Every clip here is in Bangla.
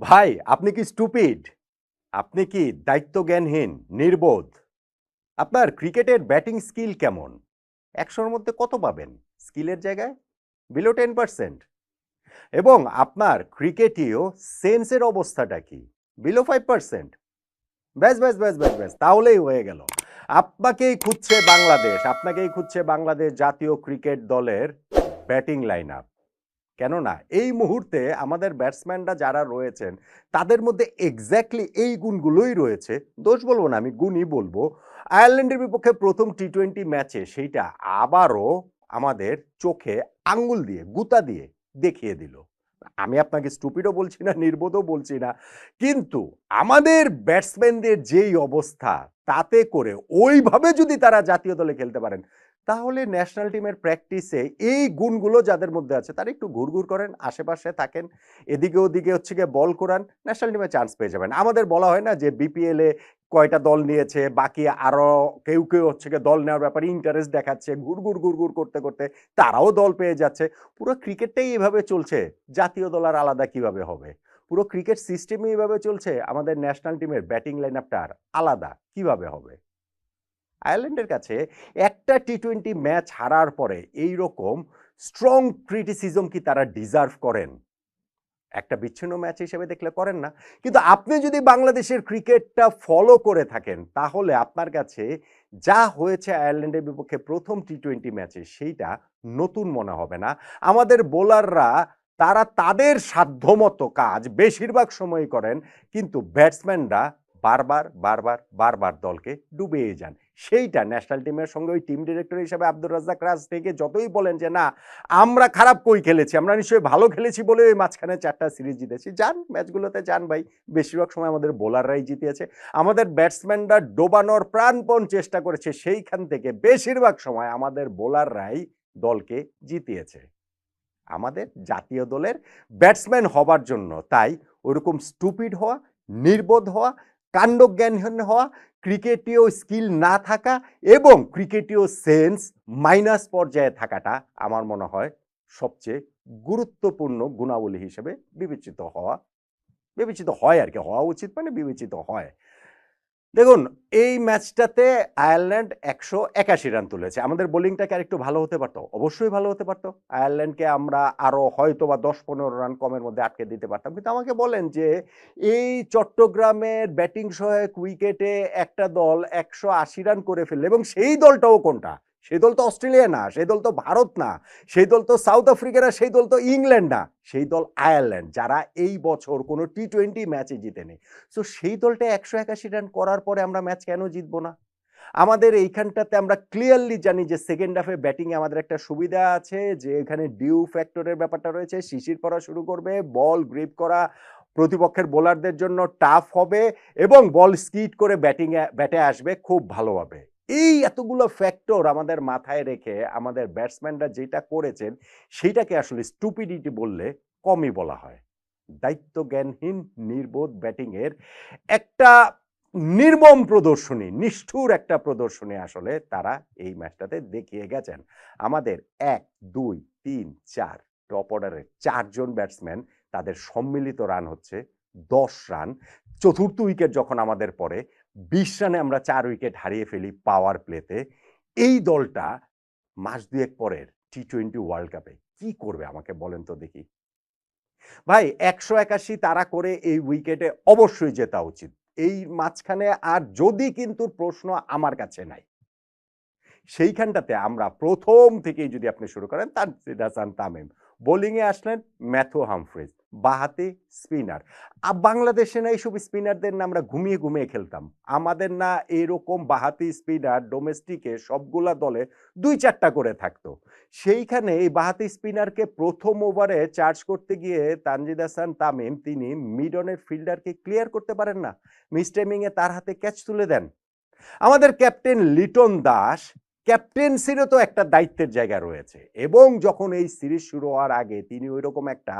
ভাই আপনি কি স্টুপিড? আপনি কি দায়িত্বজ্ঞানহীন, নির্বোধ? আপনার ক্রিকেটের ব্যাটিং স্কিল কেমন? ১০০ র মধ্যে কত পাবেন? স্কিলের জায়গায় বিলো 10%। এবং আপনার ক্রিকেটীয় সেন্সের অবস্থাটা কি? বিলো 5%। ব্যাস, ব্যাস, ব্যাস, ব্যাস, ব্যাস, তাহলেই হয়ে গেল। আপনাকেই খুঁজছে বাংলাদেশ জাতীয় ক্রিকেট দলের ব্যাটিং লাইন আপ। কেননা এই মুহূর্তে আমাদের ব্যাটসম্যানরা যারা রয়েছেন তাদের মধ্যে এক্স্যাক্টলি এই গুণগুলোই রয়েছে। দোষ বলবো না, আমি গুণই বলবো। আয়ারল্যান্ডের বিপক্ষে প্রথম টি-20 ম্যাচে সেইটা আবারও আমাদের চোখে আঙ্গুল দিয়ে গুতা দিয়ে দেখিয়ে দিল। আমি আপনাকে স্টুপিডও বলছি না, নির্বোধও বলছি না, কিন্তু আমাদের ব্যাটসম্যানদের যেই অবস্থা, তাতে করে ওইভাবে যদি তারা জাতীয় দলে খেলতে পারেন, তাহলে ন্যাশনাল টিমের প্র্যাকটিসে এই গুণগুলো যাদের মধ্যে আছে তারা একটু ঘুরঘুর করেন, আশেপাশে থাকেন, এদিকে ওদিকে হচ্ছে গিয়ে বল করান, ন্যাশনাল টিমে চান্স পেয়ে যাবেন। আমাদের বলা হয় না যে বিপিএল এ কয়টা দল নিয়েছে, বাকি আরো কেউ কেউ হচ্ছে গিয়ে দল নেওয়ার ব্যাপারে ইন্টারেস্ট দেখাচ্ছে, ঘুরঘুর ঘুরঘুর করতে করতে তারাও দল পেয়ে যাচ্ছে। পুরো ক্রিকেটটাই এভাবে চলছে, জাতীয় দল আর আলাদা কিভাবে হবে? পুরো ক্রিকেট সিস্টেমই এভাবে চলছে, আমাদের ন্যাশনাল টিমের ব্যাটিং লাইন আপটা আর আলাদা কিভাবে হবে? আয়ারল্যান্ডের কাছে একটা টি-20 ম্যাচ হারার পরে এই রকম স্ট্রং ক্রিটিসিজম কি তারা ডিজার্ভ করেন? একটা বিচ্ছিন্ন ম্যাচ হিসেবে দেখলে করেন না। কিন্তু আপনি যদি বাংলাদেশের ক্রিকেটটা ফলো করে থাকেন, তাহলে আপনার কাছে যা হয়েছে আয়ারল্যান্ডের বিপক্ষে প্রথম টি-20 ম্যাচে সেইটা নতুন মনে হবে না। আমাদের বোলাররা তারা তাদের সাধ্যমতো কাজ বেশিরভাগ সময়ই করেন, কিন্তু ব্যাটসম্যানরা বারবার বারবার বারবার দলকে ডুবিয়ে যান। সেইটা ন্যাশনাল টিমের সঙ্গে ওই টিম ডিরেক্টর হিসেবে আব্দুর রাজ্জাক রাজ থেকে যতই বলেন যে না আমরা খারাপ কই খেলেছি, আমরা নিশ্চয়ই ভালো খেলেছি বলে ওই মাঝখানে 4টা সিরিজ জিতেছি। যান ম্যাচগুলোতে যান ভাই, বেশিরভাগ সময় আমাদের বোলাররাই জিতিয়েছে। আমাদের ব্যাটসম্যানরা ডোবানোর প্রাণপণ চেষ্টা করেছে, সেইখান থেকে বেশিরভাগ সময় আমাদের বোলাররাই দলকে জিতিয়েছে। আমাদের জাতীয় দলের ব্যাটসম্যান হবার জন্য তাই ওরকম স্টুপিড হওয়া, নির্বোধ হওয়া, কাণ্ডজ্ঞানহীন হওয়া, ক্রিকেটীয় স্কিল না থাকা এবং ক্রিকেটীয় সেন্স মাইনাস পর্যায়ে থাকাটা আমার মনে হয় সবচেয়ে গুরুত্বপূর্ণ গুণাবলী হিসেবে বিবেচিত হয় আর কি, হওয়া উচিত মানে বিবেচিত হয়। দেখুন, এই ম্যাচটাতে আয়ারল্যান্ড ১৮১ রান তুলেছে। আমাদের বোলিংটাকে আরেকটু ভালো হতে পারত, অবশ্যই ভালো হতে পারত। আয়ারল্যান্ডকে আমরা আরো হয়তোবা ১০-১৫ রান কমের মধ্যে আটকে দিতে পারতাম। কিন্তু আমাকে বলেন যে এই চট্টগ্রামের ব্যাটিং সহায়ক উইকেটে একটা দল ১৮০ রান করে ফেলল, এবং সেই দলটাও কোনটা? সেই দল তো অস্ট্রেলিয়া না, সেই দল তো ভারত না, সেই দল তো সাউথ আফ্রিকা না, সেই দল তো ইংল্যান্ড না, সেই দল আয়ারল্যান্ড, যারা এই বছর কোনো টি-20 ম্যাচে জিতেনি। সো সেই দলটা ১৮১ রান করার পরে আমরা ম্যাচ কেন জিতবো না? আমাদের এইখানটাতে আমরা ক্লিয়ারলি জানি যে সেকেন্ড হাফে ব্যাটিংয়ে আমাদের একটা সুবিধা আছে, যে এখানে ডিউ ফ্যাক্টরের ব্যাপারটা রয়েছে, শিশির পড়া শুরু করবে, বল গ্রিপ করা প্রতিপক্ষের বোলারদের জন্য টাফ হবে এবং বল স্কিড করে ব্যাটে আসবে খুব ভালোভাবে। এই এতগুলো ফ্যাক্টর আমাদের মাথায় রেখে আমাদের ব্যাটসম্যানরা যেটা করেছেন সেইটাকে আসলে স্টুপিডিটি বললে কমই বলা হয়। দায়িত্বজ্ঞানহীন, নির্বোধ ব্যাটিংয়ের একটা নির্মম প্রদর্শনী, নিষ্ঠুর একটা প্রদর্শনী আসলে তারা এই ম্যাচটাতে দেখিয়ে গেছেন। আমাদের ১, ২, ৩, ৪ টপ অর্ডারের ৪ জন ব্যাটসম্যান, তাদের সম্মিলিত রান হচ্ছে ১০ রান। চতুর্থ উইকেট যখন আমাদের পড়ে ২০ রানে আমরা ৪ উইকেট হারিয়ে ফেলি পাওয়ার প্লেতে। এই দলটা মাস ২ এক পরের টি-20 ওয়ার্ল্ড কাপে কি করবে আমাকে বলেন তো দেখি? ভাই ১৮১ তারা করে এই উইকেটে অবশ্যই জেতা উচিত। এই মাঝখানে আর যদি কিন্তুর প্রশ্ন আমার কাছে নাই। সেইখানটাতে আমরা প্রথম থেকেই যদি আপনি শুরু করেন, তানজিদ হাসান তামিম বোলিংয়ে আসলেন, ম্যাথু হামফ্রিজ বাঁহাতি স্পিনার। বাংলাদেশে না এইসব স্পিনারদের না আমরা ঘুমিয়ে ঘুমিয়ে খেলতাম। আমাদের না এরকম বাঁহাতি স্পিনার ডোমেস্টিকে সবগুলা দলে ২-৪টা করে থাকতো। সেইখানে এই বাঁহাতি স্পিনারকে প্রথম ওভারে চার্জ করতে গিয়ে তানজিদ হাসান তামিম তিনি মিড অনের ফিল্ডারকে ক্লিয়ার করতে পারেন না, মিস টাইমিংয়ে তার হাতে ক্যাচ তুলে দেন। আমাদের ক্যাপ্টেন লিটন দাস, ক্যাপ্টেন্সিরও তো একটা দায়িত্বের জায়গা রয়েছে, এবং যখন এই সিরিজ শুরু হওয়ার আগে তিনি ওইরকম একটা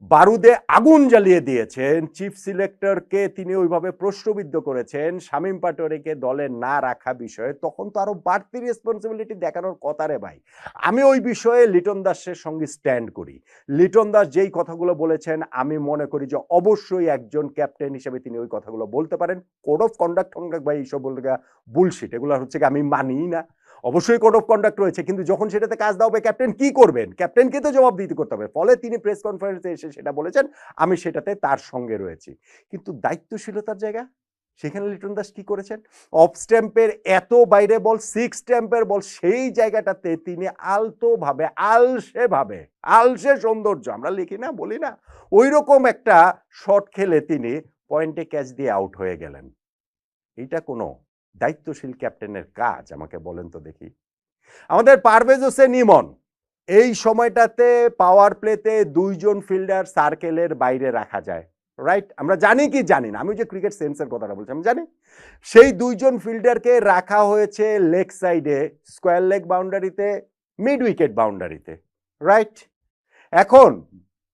বারুদে আগুন জ্বালিয়ে দিয়েছেন, চিফ সিলেক্টরকে তিনি ওইভাবে প্রশ্নবিদ্ধ করেছেন, শামীম পাটোয়ারিকে দলে না রাখা বিষয়ে, তখন তো আরো বাড়তি রেসপন্সিবিলিটি দেখানোর কথা রে ভাই। আমি ওই বিষয়ে লিটন দাসের সঙ্গে স্ট্যান্ড করি। লিটন দাস যেই কথাগুলো বলেছেন আমি মনে করি যে অবশ্যই একজন ক্যাপ্টেন হিসেবে তিনি ওই কথাগুলো বলতে পারেন। কোড অফ কন্ডাক্ট ভাই এইসব বলতে বুলশিট, এগুলো হচ্ছে কি আমি মানিই না। অবশ্যই কোড অফ কন্ডাক্ট রয়েছে, কিন্তু যখন সেটাতে কাজ দেওয়া হবে ক্যাপ্টেন কি করবেন? ক্যাপ্টেনকে তো জবাবদিহি করতে হবে। ফলে তিনি প্রেস কনফারেন্সে এসে সেটা বলেছেন, আমি সেটাতে তার সঙ্গে রয়েছি। কিন্তু দায়িত্বশীলতার জায়গা, সেখানে লিটন দাস কি করেছেন? অফ স্ট্যাম্পের এত বাইরে বল, সিক্স স্ট্যাম্পের বল, সেই জায়গাটাতে তিনি আলতোভাবে, আলসে সৌন্দর্য আমরা লিখি না, বলি না, ওই রকম একটা শট খেলে তিনি পয়েন্টে ক্যাচ দিয়ে আউট হয়ে গেলেন। এটা কোনো দায়িত্বশীল ক্যাপ্টেনের কাজ? আমাকে বলেন তো দেখি। আমাদের পারভেজ হোসেন ইমন এই সময়টাতে পাওয়ার প্লেতে দুইজন ফিল্ডার সার্কেলের বাইরে রাখা যায়, রাইট? আমরা জানি কি জানি না, আমি যে ক্রিকেট সেন্সের কথাটা বলছি আমি জানি। সেই দুইজন ফিল্ডারকে রাখা হয়েছে লেগ সাইডে, স্কোয়ার লেগ বাউন্ডারিতে, মিড উইকেট বাউন্ডারিতে, রাইট? এখন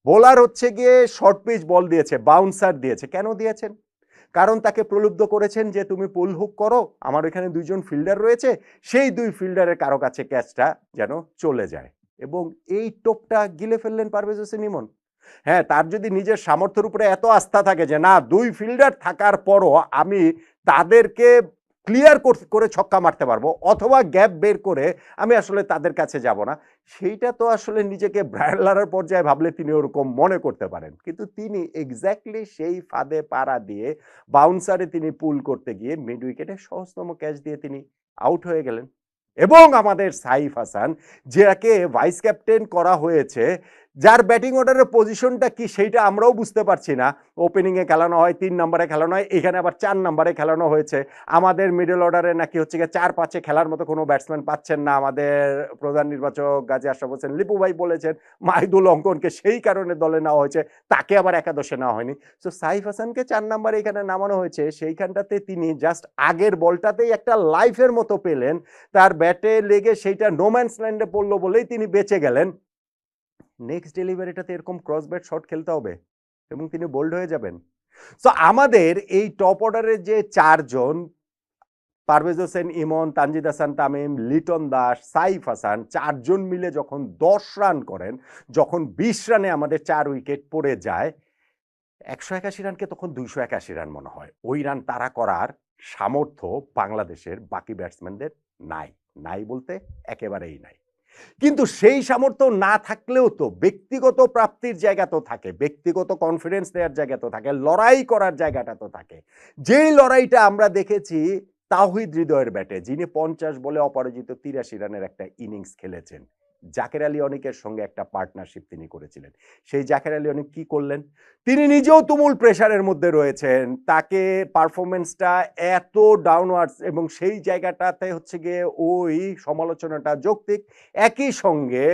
বোলার হচ্ছে গিয়ে শর্ট পিচ বল দিয়েছে, বাউন্সার দিয়েছে। কেন দিয়েছেন? কারণ তাকে প্রলুব্ধ করেছেন যে তুমি পুল হুক করো, আমার এখানে দুইজন ফিল্ডার রয়েছে, সেই দুই ফিল্ডারের কারো কাছে ক্যাচটা যেন চলে যায়। এবং এই টোপটা গিলে ফেললেন পারভেজ হোসেন ইমন। হ্যাঁ, তার যদি নিজের সামর্থ্যের উপরে এত আস্থা থাকে যে না, দুই ফিল্ডার থাকার পরও আমি তাদেরকে ক্লিয়ার করে ছক্কা মারতে পারবো, অথবা গ্যাপ বের করে আমি আসলে তাদের কাছে যাব না, সেইটা তো আসলে নিজেকে ব্রায়ান লারার পর্যায়ে ভাবলে তিনি ওরকম মনে করতে পারেন। কিন্তু তিনি এক্স্যাক্টলি সেই ফাঁদে পাড়া দিয়ে বাউন্সারে তিনি পুল করতে গিয়ে মিড উইকেটে সহজতম ক্যাচ দিয়ে তিনি আউট হয়ে গেলেন। এবং আমাদের সাইফ হাসান, যাকে ভাইস ক্যাপ্টেন করা হয়েছে, যার ব্যাটিং অর্ডারের পজিশনটা কি সেইটা আমরাও বুঝতে পারছি না। ওপেনিংয়ে খেলানো হয়, 3 নম্বরে খেলানো হয়, এখানে আবার 4 নম্বরে খেলানো হয়েছে। আমাদের মিডল অর্ডারে নাকি হচ্ছে গিয়ে 4-5-এ খেলার মতো কোনো ব্যাটসম্যান পাচ্ছেন না। আমাদের প্রধান নির্বাচক গাজী আশরাফ হোসেন লিপু ভাই বলেছেন মাহিদুল অঙ্কনকে সেই কারণে দলে নেওয়া হয়েছে, তাকে আবার একাদশে নেওয়া হয়নি। সো সাইফ হাসানকে 4 নম্বরে এখানে নামানো হয়েছে, সেইখানটাতে তিনি জাস্ট আগের বলটাতেই একটা লাইফের মতো পেলেন, তার ব্যাটে লেগে সেইটা নোম্যান্স ল্যান্ডে পড়লো বলেই তিনি বেঁচে গেলেন। নেক্সট ডেলিভারিটাতে এরকম ক্রস ব্যাট শট খেলতে হবে এবং তিনি বোল্ড হয়ে যাবেন। সো আমাদের এই টপ অর্ডারের যে 4 জন, পারভেজ হোসেন ইমন, তানজিদ হাসান তামিম, লিটন দাস, সাইফ হাসান, 4 জন মিলে যখন 10 রান করেন, যখন 20 রানে আমাদের 4 উইকেট পড়ে যায়, 181 রানকে তখন 281 রান মনে হয়। ওই রান তারা করার সামর্থ্য বাংলাদেশের বাকি ব্যাটসম্যানদের নাই। নাই বলতে একেবারেই নাই। কিন্তু সেই সামর্থ্য না থাকলেও তো ব্যক্তিগত প্রাপ্তির জায়গা তো থাকে, ব্যক্তিগত কনফিডেন্স দেওয়ার জায়গা তো থাকে, লড়াই করার জায়গাটা তো থাকে। যেই লড়াইটা আমরা দেখেছি তাওহিদ হৃদয়ের ব্যাটে, যিনি 50 বলে অপরাজিত 83 রানের একটা ইনিংস খেলেছেন, জাকের আলী অনিকের সঙ্গে একটা পার্টনারশিপ তিনি করেছিলেন। সেই জাকের আলী অনিক কি করলেন? তিনি নিজেও তুমুল প্রেশারের মধ্যে রয়েছেন, তাকে পারফরমেন্সটা এত ডাউনওয়ার্ডস, এবং সেই জায়গাটাতে হচ্ছে গিয়ে ওই সমালোচনাটা যৌক্তিক। একই সঙ্গে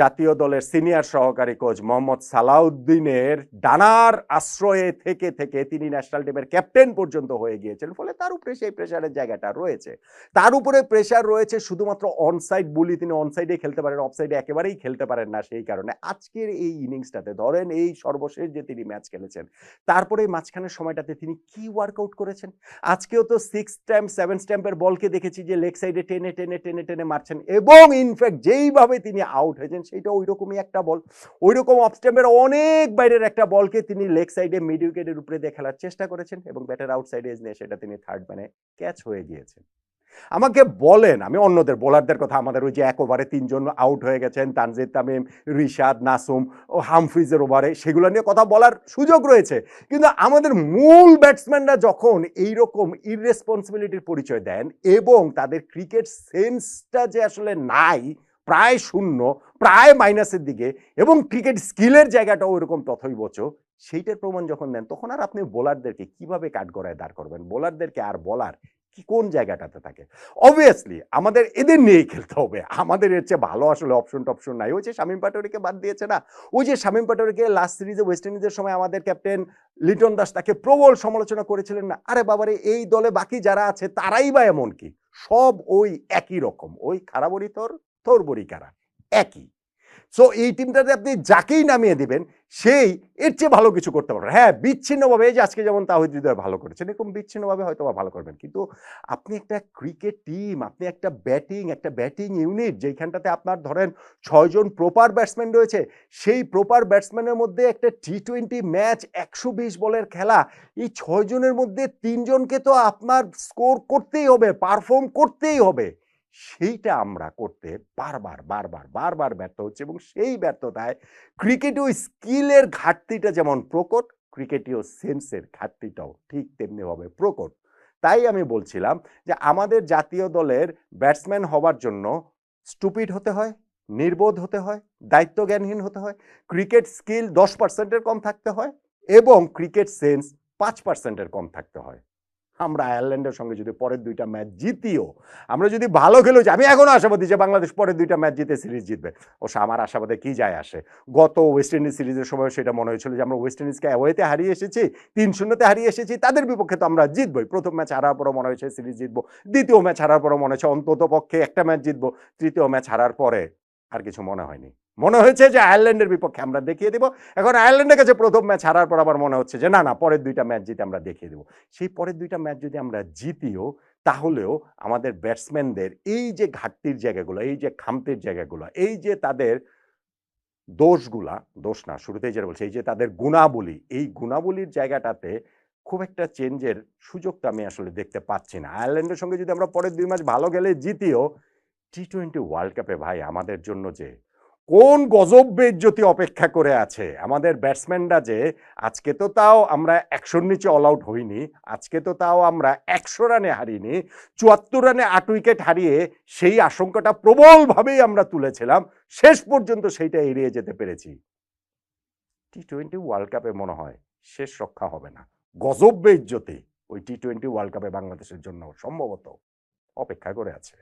জাতীয় দলের সিনিয়র সহকারী কোচ মোহাম্মদ সালাউদ্দিনের ডানার আশ্রয়ে থেকে থেকে তিনি ন্যাশনাল টিমের ক্যাপ্টেন পর্যন্ত হয়ে গিয়েছেন, ফলে তার উপরে সেই প্রেশারের জায়গাটা রয়েছে। তার উপরে প্রেশার রয়েছে শুধুমাত্র অনসাইড বুলি, তিনি অনসাইডে খেলতে পারেন, অফসাইডে একেবারেই খেলতে পারেন না। সেই কারণে আজকের এই ইনিংসটাতে ধরেন এই সর্বশেষ যে তিনি ম্যাচ খেলেছেন, তারপরে মাঝখানের সময়টাতে তিনি কি ওয়ার্কআউট করেছেন। আজকেও তো 6 স্ট্যাম্প 7 স্ট্যাম্পের বলকে দেখেছি যে লেগ সাইডে টেনে টেনে টেনে টেনে মারছেন, এবং ইনফ্যাক্ট যেইভাবে তিনি আউট হয়েছেন সেইটা ওই রকমই একটা বল, ওই রকম অফ স্ট্যাম্পের অনেক বাইরের একটা বলকে তিনি লেগ সাইডে মিড উইকেটের উপরে দিয়ে খেলার চেষ্টা করেছেন, এবং ব্যাটের আউটসাইডে নিয়ে সেটা তিনি থার্ড ম্যানে ক্যাচ হয়ে গিয়েছেন। আমাকে বলেন, আমি অন্যদের বোলারদের কথা, আমাদের ওই যে এক ওভারে 3 জন আউট হয়ে গেছেন, তানজিদ তামিম, রিশাদ, নাসুম ও হামফ্রিজের ওভারে, সেগুলো নিয়ে কথা বলার সুযোগ রয়েছে। কিন্তু আমাদের মূল ব্যাটসম্যানরা যখন এইরকম ইররেসপন্সিবিলিটির পরিচয় দেন, এবং তাদের ক্রিকেট সেন্সটা যে আসলে নাই, প্রায় শূন্য, প্রায় মাইনাসের দিকে, এবং ক্রিকেট স্কিলের জায়গাটাও ওইরকম তথৈবচ, সেইটার প্রমাণ যখন দেন, তখন আর আপনি বোলারদেরকে কিভাবে কাঠগড়ায় দাঁড় করবেন? বোলারদেরকে আর বলার কি কোন জায়গাটাতে থাকে? অবভিয়াসলি আমাদের এদের নিয়েই খেলতে হবে, আমাদের এর চেয়ে ভালো আসলে অপশন টপশন নাই। ওই যে শামীম পাটোয়ারিকে বাদ দিয়েছে না, ওই যে শামীম পাটোয়ারিকে লাস্ট সিরিজে ওয়েস্ট ইন্ডিজের সময় আমাদের ক্যাপ্টেন লিটন দাস তাকে প্রবল সমালোচনা করেছিলেন না? আরে বাবারে, এই দলে বাকি যারা আছে তারাই বা এমন কি? সব ওই একই রকম, ওই খারাপ বড়ি তোর, তোর বড়ি কারা, একই। সো এই টিমটাতে আপনি যাকেই নামিয়ে দিবেন সেই এর চেয়ে ভালো কিছু করতে পারবেন। হ্যাঁ, বিচ্ছিন্নভাবে এই যে আজকে যেমন তাহিদ হৃদয় ভালো করেছেন, এরকম বিচ্ছিন্নভাবে হয়তোবা ভালো করবেন। কিন্তু আপনি একটা ক্রিকেট টিম, আপনি একটা ব্যাটিং ইউনিট যেইখানটাতে আপনার ধরেন ৬ জন প্রপার ব্যাটসম্যান রয়েছে, সেই প্রপার ব্যাটসম্যানের মধ্যে একটা টি-20 ম্যাচ ১২০ বলের খেলা, এই ৬ জনের মধ্যে ৩ জনকে তো আপনার স্কোর করতেই হবে, পারফর্ম করতেই হবে। সেইটা আমরা করতে বারবার ব্যর্থ হচ্ছি এবং সেই ব্যর্থতায় ক্রিকেটীয় স্কিলের ঘাটতিটা যেমন প্রকট, ক্রিকেটীয় সেন্সের ঘাটতিটাও ঠিক তেমনিভাবে প্রকট। তাই আমি বলছিলাম যে আমাদের জাতীয় দলের ব্যাটসম্যান হবার জন্য স্টুপিড হতে হয়, নির্বোধ হতে হয়, দায়িত্বজ্ঞানহীন হতে হয়, ক্রিকেট স্কিল 10% এর কম থাকতে হয় এবং ক্রিকেট সেন্স 5% এর কম থাকতে হয়। আমরা আয়ারল্যান্ডের সঙ্গে যদি পরের ২টা ম্যাচ জিতিও, আমরা যদি ভালো খেলেও যাই, আমি এখনো আশাবাদী যে বাংলাদেশ পরের ২টা ম্যাচ জিতে সিরিজ জিতবে। অবশ্য আমার আশাবাদে কি যায় আসে? গত ওয়েস্ট ইন্ডিজ সিরিজের সময় সেটা মনে হয়েছিল যে আমরা ওয়েস্ট ইন্ডিজকে অ্যাওয়েতে হারিয়ে এসেছি, ৩-০ হারিয়ে এসেছি, তাদের বিপক্ষে তো আমরা জিতবই। প্রথম ম্যাচ হারার পরও মনে হয়েছে সিরিজ জিতবো, দ্বিতীয় ম্যাচ হারার পরও মনে হয়েছে অন্তত পক্ষে একটা ম্যাচ জিতবো, তৃতীয় ম্যাচ হারার পরে আর কিছু মনে হয়নি। মনে হয়েছে যে আয়ারল্যান্ডের বিপক্ষে আমরা দেখিয়ে দিব। এখন আয়ারল্যান্ডের কাছে প্রথম ম্যাচ হারার পর আবার মনে হচ্ছে যে না পরের ২টা ম্যাচ জিতে আমরা দেখিয়ে দিব। সেই পরের ২টা ম্যাচ যদি আমরা জিতিও, তাহলেও আমাদের ব্যাটসম্যানদের এই যে ঘাটতির জায়গাগুলো, এই যে খামতির জায়গাগুলো, এই যে তাদের দোষগুলা, দোষ না শুরুতেই যেটা বলছি, এই যে তাদের গুণাবলী, এই গুণাবলীর জায়গাটাতে খুব একটা চেঞ্জের সুযোগটা আমি আসলে দেখতে পাচ্ছি না। আয়ারল্যান্ডের সঙ্গে যদি আমরা পরের ২ ম্যাচ ভালো গেলে জিতিও, টি-20 ওয়ার্ল্ড কাপে ভাই আমাদের জন্য যে কোন গজব বেইজ্জতি অপেক্ষা করে আছে। আমাদের ব্যাটসম্যানরা যে আজকে তো তাও আমরা ১০০ র নিচে অল আউট হইনি। আজকে তো তাও আমরা ১০০ রানে হারিনি। ৭৪ রানে ৮ উইকেট হারিয়ে সেই আশঙ্কাটা প্রবলভাবেই আমরা তুলেছিলাম। শেষ পর্যন্ত সেইটা এড়িয়ে যেতে পেরেছি। টি-20 ওয়ার্ল্ড কাপে মনে হয় শেষ রক্ষা হবে না। গজব বেইজ্জতি ওই টি-20 ওয়ার্ল্ড কাপে বাংলাদেশের জন্য সম্ভবত অপেক্ষা করে আছে।